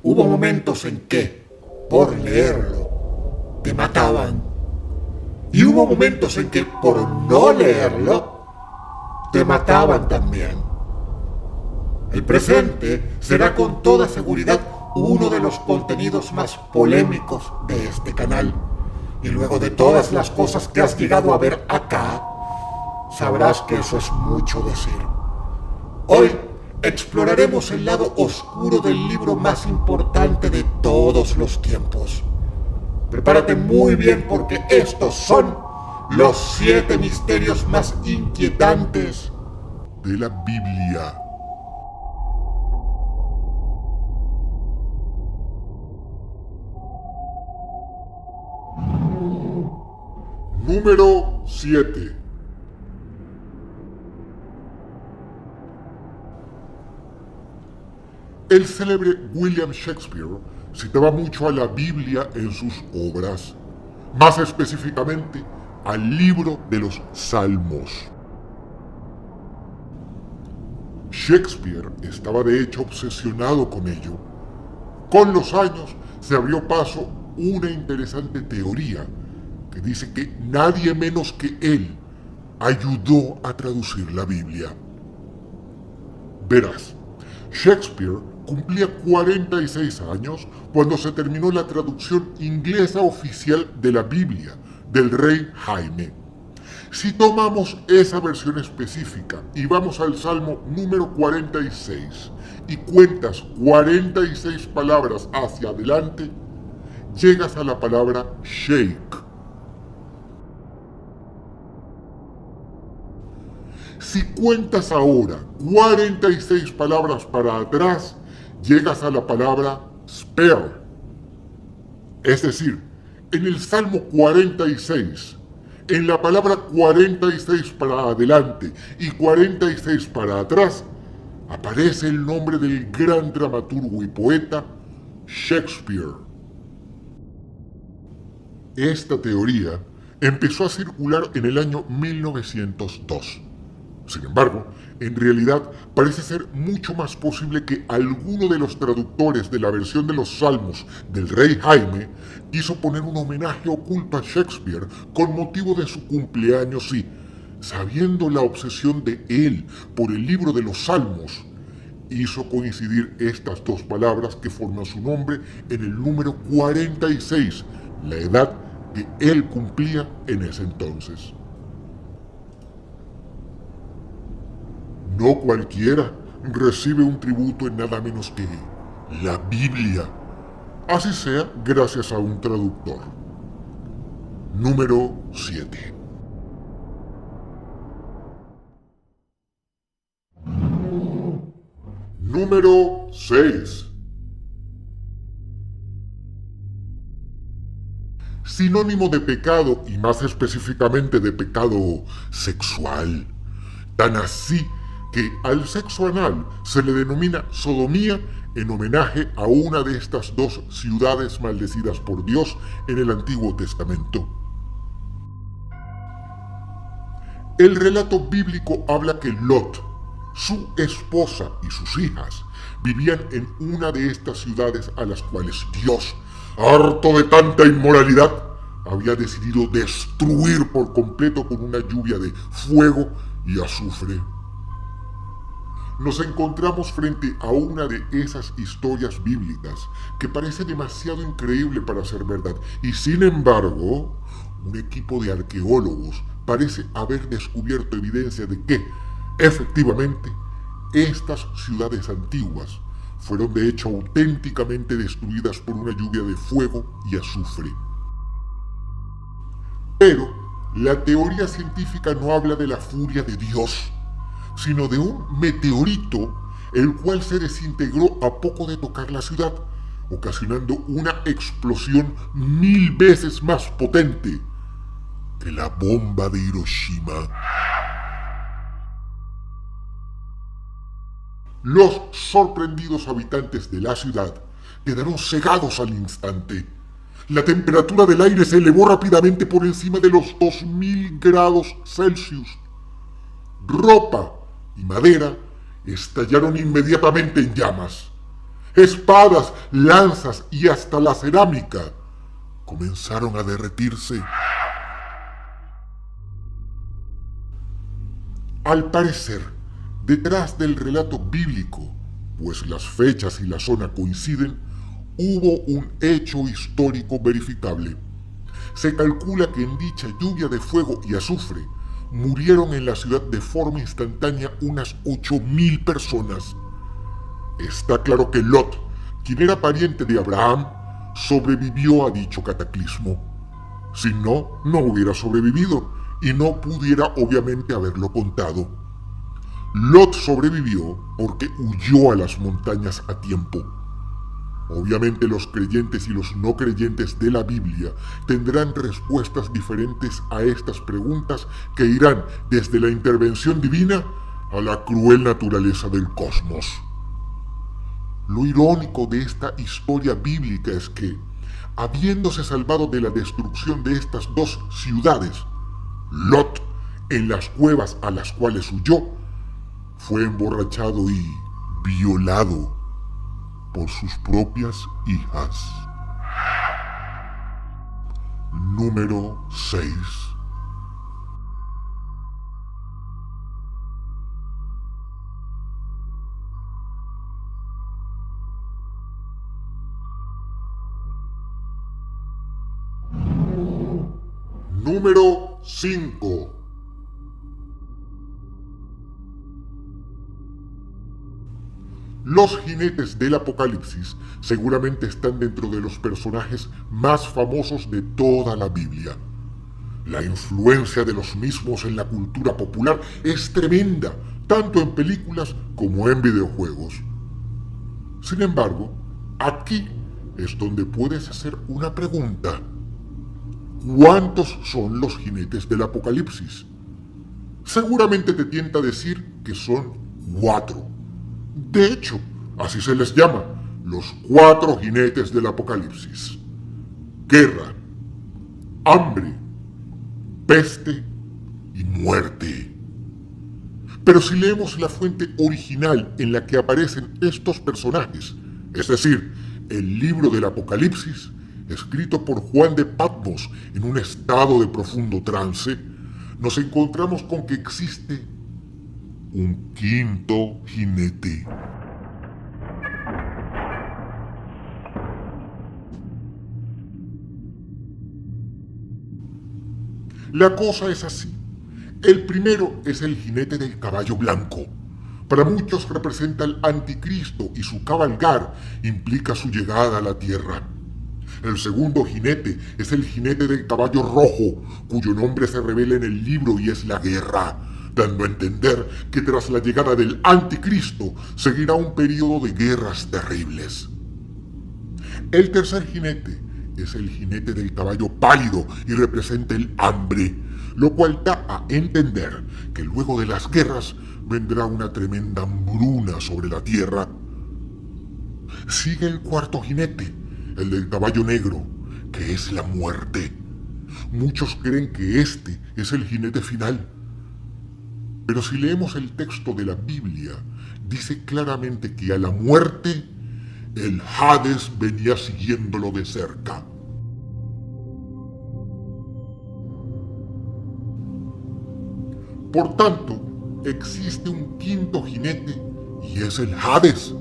Hubo momentos en que, por leerlo, te mataban. Y hubo momentos en que, por no leerlo, te mataban también. El presente será con toda seguridad uno de los contenidos más polémicos de este canal. Y luego de todas las cosas que has llegado a ver acá, sabrás que eso es mucho decir. Hoy exploraremos el lado oscuro del libro más importante de todos los tiempos. Prepárate muy bien porque estos son los 7 misterios más inquietantes de la Biblia. Número 7. El célebre William Shakespeare citaba mucho a la Biblia en sus obras, más específicamente al libro de los Salmos. Shakespeare estaba de hecho obsesionado con ello. Con los años se abrió paso una interesante teoría que dice que nadie menos que él ayudó a traducir la Biblia. Verás, Shakespeare cumplía 46 años cuando se terminó la traducción inglesa oficial de la Biblia del rey Jaime. Si tomamos esa versión específica y vamos al Salmo número 46 y cuentas 46 palabras hacia adelante, llegas a la palabra shake. Si cuentas ahora 46 palabras para atrás, llegas a la palabra spare. Es decir, en el Salmo 46, en la palabra 46 para adelante y 46 para atrás, aparece el nombre del gran dramaturgo y poeta Shakespeare. Esta teoría empezó a circular en el año 1902. Sin embargo, en realidad parece ser mucho más posible que alguno de los traductores de la versión de los Salmos del rey Jaime quiso poner un homenaje oculto a Shakespeare con motivo de su cumpleaños y, sabiendo la obsesión de él por el libro de los Salmos, hizo coincidir estas dos palabras que forman su nombre en el número 46, la edad que él cumplía en ese entonces. No cualquiera recibe un tributo en nada menos que la Biblia, así sea gracias a un traductor. Número 7. Número 6. Sinónimo de pecado y más específicamente de pecado sexual. Tan así que al sexo anal se le denomina sodomía en homenaje a una de estas dos ciudades maldecidas por Dios en el Antiguo Testamento. El relato bíblico habla que Lot, su esposa y sus hijas vivían en una de estas ciudades a las cuales Dios, harto de tanta inmoralidad, había decidido destruir por completo con una lluvia de fuego y azufre. Nos encontramos frente a una de esas historias bíblicas que parece demasiado increíble para ser verdad y sin embargo, un equipo de arqueólogos parece haber descubierto evidencia de que, efectivamente, estas ciudades antiguas fueron de hecho auténticamente destruidas por una lluvia de fuego y azufre. Pero la teoría científica no habla de la furia de Dios, sino de un meteorito el cual se desintegró a poco de tocar la ciudad, ocasionando una explosión 1000 veces más potente que la bomba de Hiroshima. Los sorprendidos habitantes de la ciudad quedaron cegados al instante. La temperatura del aire se elevó rápidamente por encima de los 2000 grados Celsius. Ropa y madera estallaron inmediatamente en llamas. Espadas, lanzas y hasta la cerámica comenzaron a derretirse. Al parecer, detrás del relato bíblico, pues las fechas y la zona coinciden, hubo un hecho histórico verificable. Se calcula que en dicha lluvia de fuego y azufre murieron en la ciudad de forma instantánea unas 8.000 personas. Está claro que Lot, quien era pariente de Abraham, sobrevivió a dicho cataclismo. Si no, no hubiera sobrevivido y no pudiera obviamente haberlo contado. Lot sobrevivió porque huyó a las montañas a tiempo. Obviamente los creyentes y los no creyentes de la Biblia tendrán respuestas diferentes a estas preguntas que irán desde la intervención divina a la cruel naturaleza del cosmos. Lo irónico de esta historia bíblica es que, habiéndose salvado de la destrucción de estas dos ciudades, Lot, en las cuevas a las cuales huyó, fue emborrachado y violado por sus propias hijas. Número 6. Número 5. Los jinetes del Apocalipsis seguramente están dentro de los personajes más famosos de toda la Biblia. La influencia de los mismos en la cultura popular es tremenda, tanto en películas como en videojuegos. Sin embargo, aquí es donde puedes hacer una pregunta. ¿Cuántos son los jinetes del Apocalipsis? Seguramente te tienta decir que son 4. De hecho, así se les llama, los 4 jinetes del Apocalipsis. Guerra, hambre, peste y muerte. Pero si leemos la fuente original en la que aparecen estos personajes, es decir, el libro del Apocalipsis, escrito por Juan de Patmos en un estado de profundo trance, nos encontramos con que existe un 5.º jinete. La cosa es así. El primero es el jinete del caballo blanco. Para muchos representa al anticristo y su cabalgar implica su llegada a la tierra. El segundo jinete es el jinete del caballo rojo, cuyo nombre se revela en el libro y es la guerra, dando a entender que tras la llegada del anticristo seguirá un periodo de guerras terribles. El tercer jinete es el jinete del caballo pálido y representa el hambre, lo cual da a entender que luego de las guerras vendrá una tremenda hambruna sobre la tierra. Sigue el cuarto jinete, el del caballo negro, que es la muerte. Muchos creen que este es el jinete final. Pero si leemos el texto de la Biblia, dice claramente que a la muerte, el Hades venía siguiéndolo de cerca. Por tanto, existe un 5.º jinete y es el Hades,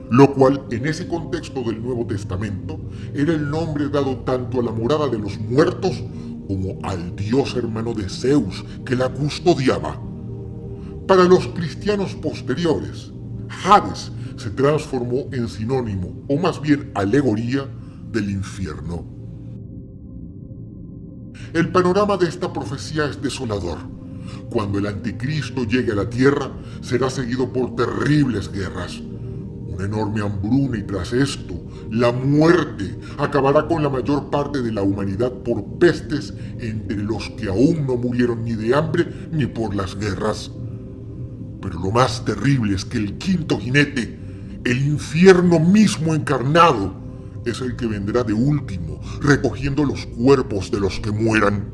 lo cual en ese contexto del Nuevo Testamento era el nombre dado tanto a la morada de los muertos como al dios hermano de Zeus que la custodiaba. Para los cristianos posteriores, Hades se transformó en sinónimo, o más bien alegoría, del infierno. El panorama de esta profecía es desolador. Cuando el anticristo llegue a la tierra, será seguido por terribles guerras, una enorme hambruna y tras esto, la muerte acabará con la mayor parte de la humanidad por pestes entre los que aún no murieron ni de hambre ni por las guerras. Pero lo más terrible es que el 5.º jinete, el infierno mismo encarnado, es el que vendrá de último, recogiendo los cuerpos de los que mueran.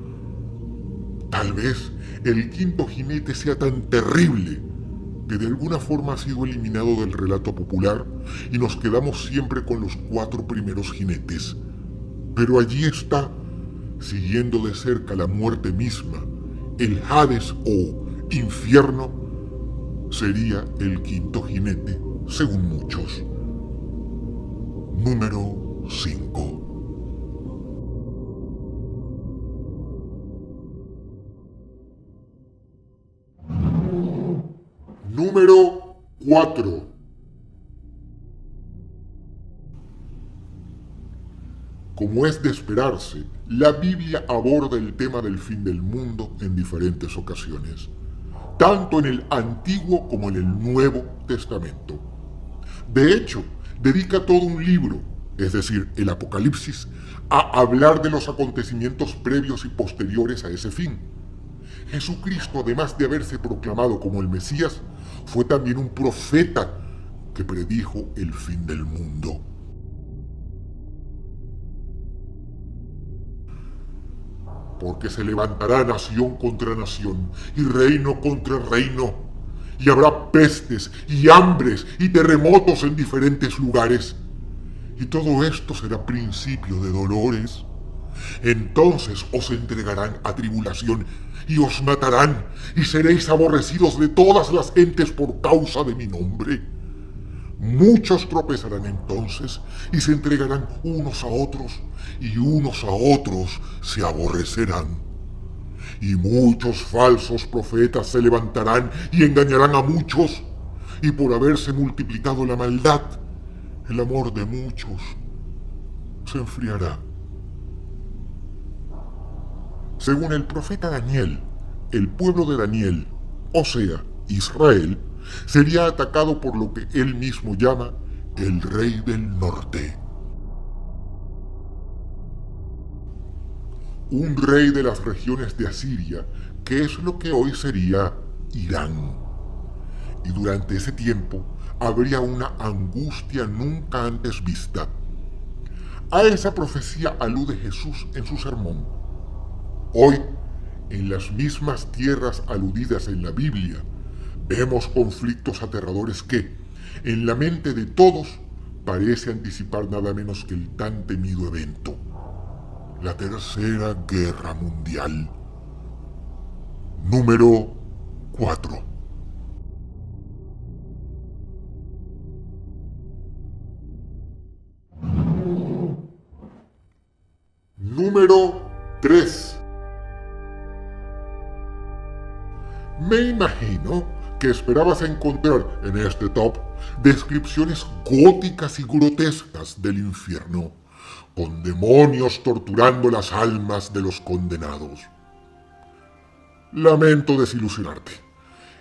Tal vez el 5.º jinete sea tan terrible que de alguna forma ha sido eliminado del relato popular y nos quedamos siempre con los 4 primeros jinetes. Pero allí está, siguiendo de cerca la muerte misma, el Hades o infierno, sería el 5.º jinete, según muchos. Número 5. Número 4. Como es de esperarse, la Biblia aborda el tema del fin del mundo en diferentes ocasiones, tanto en el Antiguo como en el Nuevo Testamento. De hecho, dedica todo un libro, es decir, el Apocalipsis, a hablar de los acontecimientos previos y posteriores a ese fin. Jesucristo, además de haberse proclamado como el Mesías, fue también un profeta que predijo el fin del mundo. Porque se levantará nación contra nación y reino contra reino, y habrá pestes y hambres y terremotos en diferentes lugares. Y todo esto será principio de dolores. Entonces os entregarán a tribulación y os matarán, y seréis aborrecidos de todas las gentes por causa de mi nombre. Muchos tropezarán entonces y se entregarán unos a otros, y unos a otros se aborrecerán. Y muchos falsos profetas se levantarán y engañarán a muchos, y por haberse multiplicado la maldad, el amor de muchos se enfriará. Según el profeta Daniel, el pueblo de Daniel, o sea, Israel, sería atacado por lo que él mismo llama el rey del norte. Un rey de las regiones de Asiria, que es lo que hoy sería Irán. Y durante ese tiempo habría una angustia nunca antes vista. A esa profecía alude Jesús en su sermón. Hoy, en las mismas tierras aludidas en la Biblia, vemos conflictos aterradores que, en la mente de todos, parece anticipar nada menos que el tan temido evento: la Tercera Guerra Mundial. Número 4. Número 3. Me imagino que esperabas encontrar en este top descripciones góticas y grotescas del infierno, con demonios torturando las almas de los condenados. Lamento desilusionarte.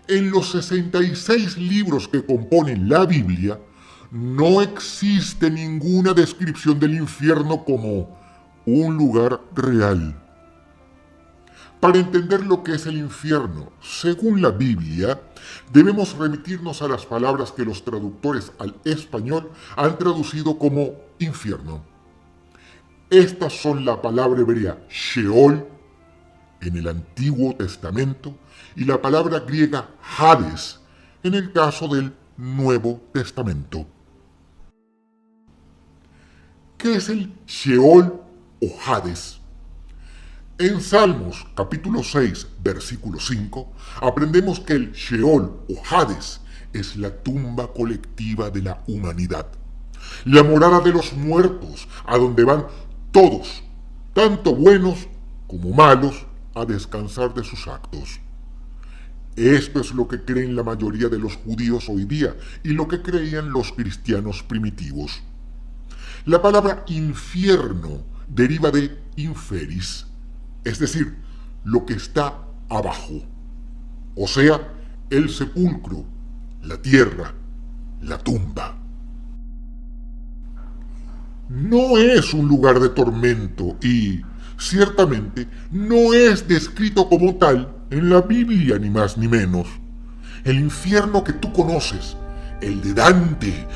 En los 66 libros que componen la Biblia, no existe ninguna descripción del infierno como un lugar real. Para entender lo que es el infierno, según la Biblia, debemos remitirnos a las palabras que los traductores al español han traducido como infierno. Estas son la palabra hebrea Sheol en el Antiguo Testamento y la palabra griega Hades en el caso del Nuevo Testamento. ¿Qué es el Sheol o Hades? En Salmos capítulo 6, versículo 5, aprendemos que el Sheol o Hades es la tumba colectiva de la humanidad, la morada de los muertos, a donde van todos, tanto buenos como malos, a descansar de sus actos. Esto es lo que creen la mayoría de los judíos hoy día y lo que creían los cristianos primitivos. La palabra infierno deriva de inferis, es decir, lo que está abajo, o sea, el sepulcro, la tierra, la tumba. No es un lugar de tormento y, ciertamente, no es descrito como tal en la Biblia, ni más ni menos. El infierno que tú conoces, el de Dante,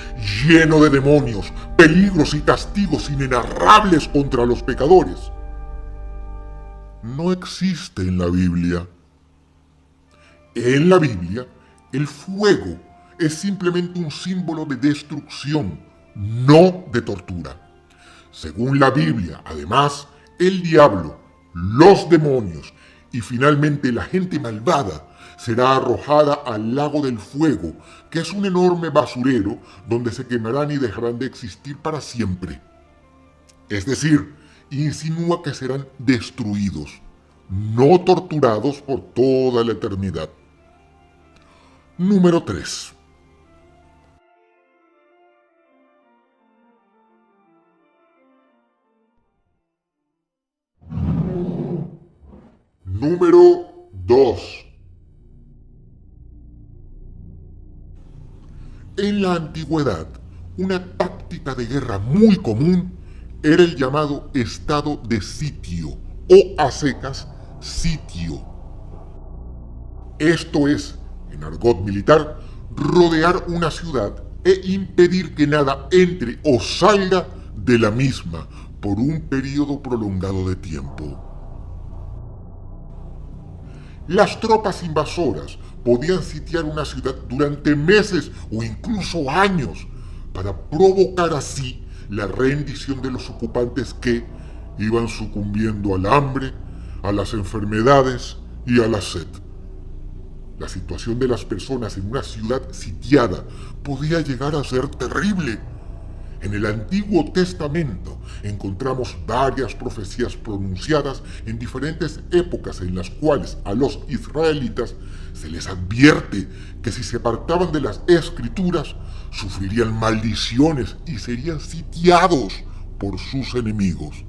lleno de demonios, peligros y castigos inenarrables contra los pecadores, no existe en la Biblia. En la Biblia, El fuego es simplemente un símbolo de destrucción, no de tortura. Según la Biblia, además, el diablo, los demonios y finalmente la gente malvada será arrojada al lago del fuego, que es un enorme basurero donde se quemarán y dejarán de existir para siempre. Es decir, insinúa que serán destruidos, no torturados por toda la eternidad. Número 3. Número 2. En la antigüedad, una táctica de guerra muy común era el llamado estado de sitio, o a secas, sitio. Esto es, en argot militar, rodear una ciudad e impedir que nada entre o salga de la misma por un periodo prolongado de tiempo. Las tropas invasoras podían sitiar una ciudad durante meses o incluso años para provocar así la rendición de los ocupantes que iban sucumbiendo al hambre, a las enfermedades y a la sed. La situación de las personas en una ciudad sitiada podía llegar a ser terrible. En el Antiguo Testamento encontramos varias profecías pronunciadas en diferentes épocas en las cuales a los israelitas se les advierte que si se apartaban de las escrituras sufrirían maldiciones y serían sitiados por sus enemigos,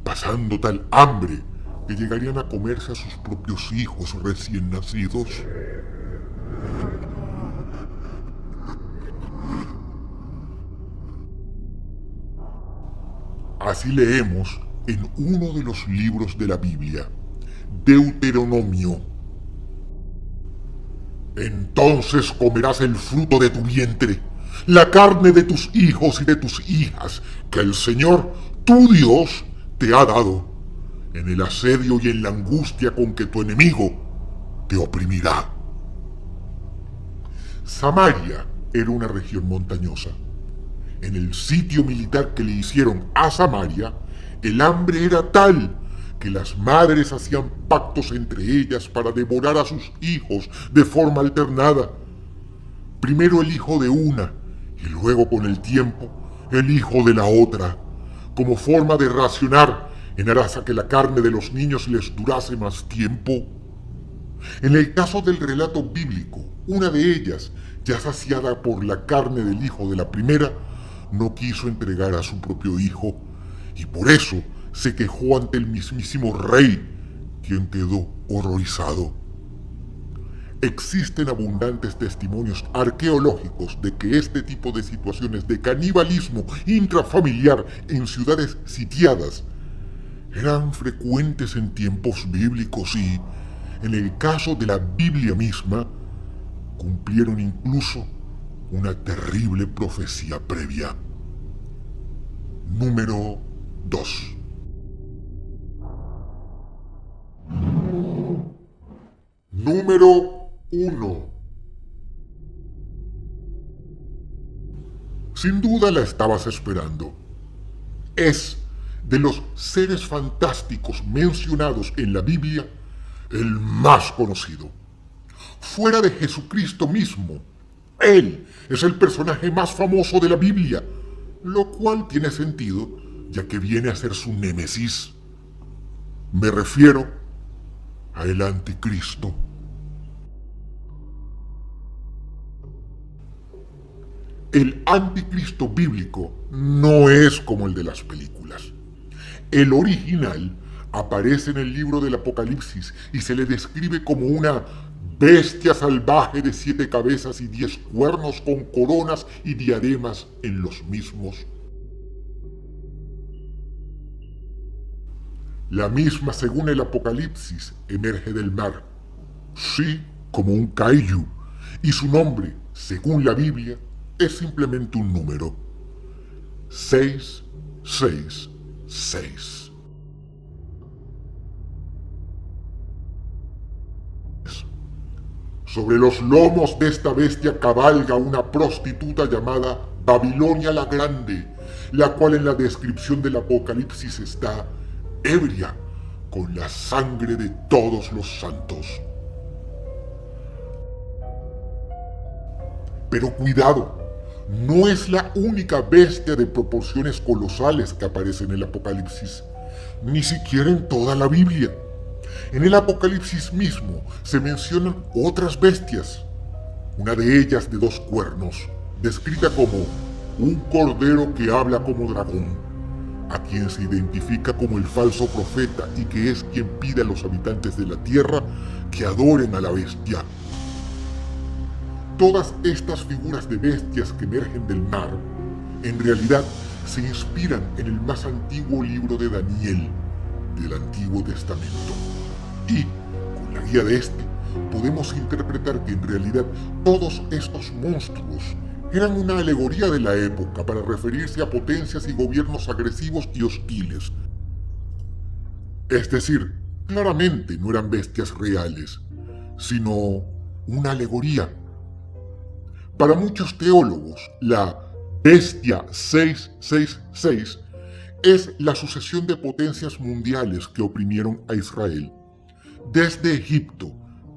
pasando tal hambre que llegarían a comerse a sus propios hijos recién nacidos. Así leemos en uno de los libros de la Biblia, Deuteronomio. Entonces comerás el fruto de tu vientre, la carne de tus hijos y de tus hijas, que el Señor, tu Dios, te ha dado, en el asedio y en la angustia con que tu enemigo te oprimirá. Samaria era una región montañosa. En el sitio militar que le hicieron a Samaria, el hambre era tal que las madres hacían pactos entre ellas para devorar a sus hijos de forma alternada. Primero el hijo de una y luego con el tiempo el hijo de la otra, como forma de racionar en aras a que la carne de los niños les durase más tiempo. En el caso del relato bíblico, una de ellas, ya saciada por la carne del hijo de la primera, no quiso entregar a su propio hijo y por eso se quejó ante el mismísimo rey, quien quedó horrorizado. Existen abundantes testimonios arqueológicos de que este tipo de situaciones de canibalismo intrafamiliar en ciudades sitiadas eran frecuentes en tiempos bíblicos y, en el caso de la Biblia misma, cumplieron incluso una terrible profecía previa. Número 2. Número 1. Sin duda la estabas esperando. Es de los seres fantásticos mencionados en la Biblia el más conocido. Fuera de Jesucristo mismo, Él es el personaje más famoso de la Biblia, lo cual tiene sentido ya que viene a ser su némesis. Me refiero a el Anticristo. El Anticristo bíblico no es como el de las películas. El original aparece en el libro del Apocalipsis y se le describe como una bestia salvaje de 7 cabezas y 10 cuernos con coronas y diademas en los mismos. La misma, según el Apocalipsis, emerge del mar, sí, como un kaiju, y su nombre, según la Biblia, es simplemente un número. 666. Sobre los lomos de esta bestia cabalga una prostituta llamada Babilonia la Grande, la cual en la descripción del Apocalipsis está ebria con la sangre de todos los santos. Pero cuidado, no es la única bestia de proporciones colosales que aparece en el Apocalipsis, ni siquiera en toda la Biblia. En el Apocalipsis mismo se mencionan otras bestias, una de ellas de 2 cuernos, descrita como un cordero que habla como dragón, a quien se identifica como el falso profeta y que es quien pide a los habitantes de la tierra que adoren a la bestia. Todas estas figuras de bestias que emergen del mar, en realidad se inspiran en el más antiguo libro de Daniel, del Antiguo Testamento. Y, con la guía de este, podemos interpretar que en realidad todos estos monstruos eran una alegoría de la época para referirse a potencias y gobiernos agresivos y hostiles. Es decir, claramente no eran bestias reales, sino una alegoría. Para muchos teólogos, la Bestia 666 es la sucesión de potencias mundiales que oprimieron a Israel, desde Egipto,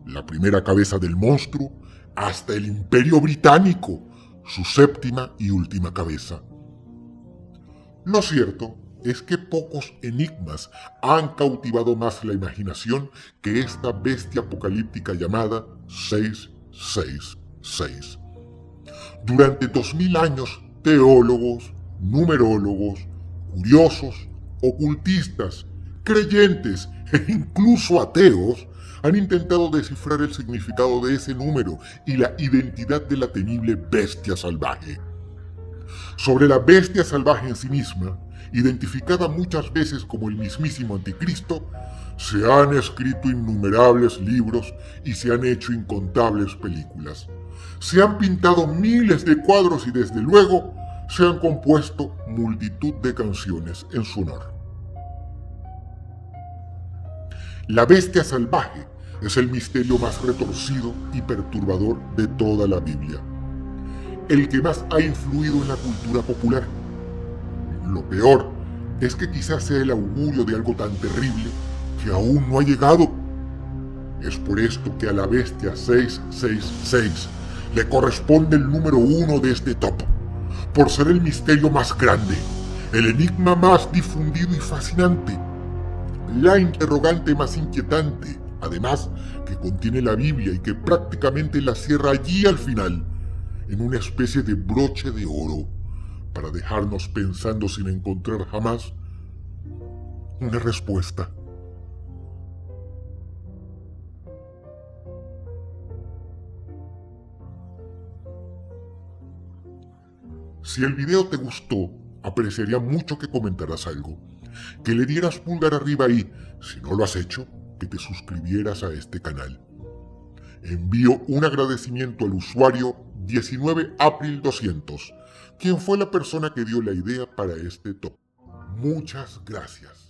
la primera cabeza del monstruo, hasta el Imperio Británico, su 7ª y última cabeza. Lo cierto es que pocos enigmas han cautivado más la imaginación que esta bestia apocalíptica llamada 666. Durante 2000 años, teólogos, numerólogos, curiosos, ocultistas, creyentes e incluso ateos han intentado descifrar el significado de ese número y la identidad de la temible bestia salvaje. Sobre la bestia salvaje en sí misma, identificada muchas veces como el mismísimo anticristo, se han escrito innumerables libros y se han hecho incontables películas. Se han pintado miles de cuadros y desde luego se han compuesto multitud de canciones en su honor. La bestia salvaje es el misterio más retorcido y perturbador de toda la Biblia, el que más ha influido en la cultura popular. Lo peor es que quizás sea el augurio de algo tan terrible que aún no ha llegado. Es por esto que a la bestia 666 le corresponde el número 1 de este top, por ser el misterio más grande, el enigma más difundido y fascinante, la interrogante más inquietante, además que contiene la Biblia y que prácticamente la cierra allí al final, en una especie de broche de oro, para dejarnos pensando sin encontrar jamás una respuesta. Si el video te gustó, apreciaría mucho que comentaras algo, que le dieras pulgar arriba y, si no lo has hecho, que te suscribieras a este canal. Envío un agradecimiento al usuario 19april200, quien fue la persona que dio la idea para este top. Muchas gracias.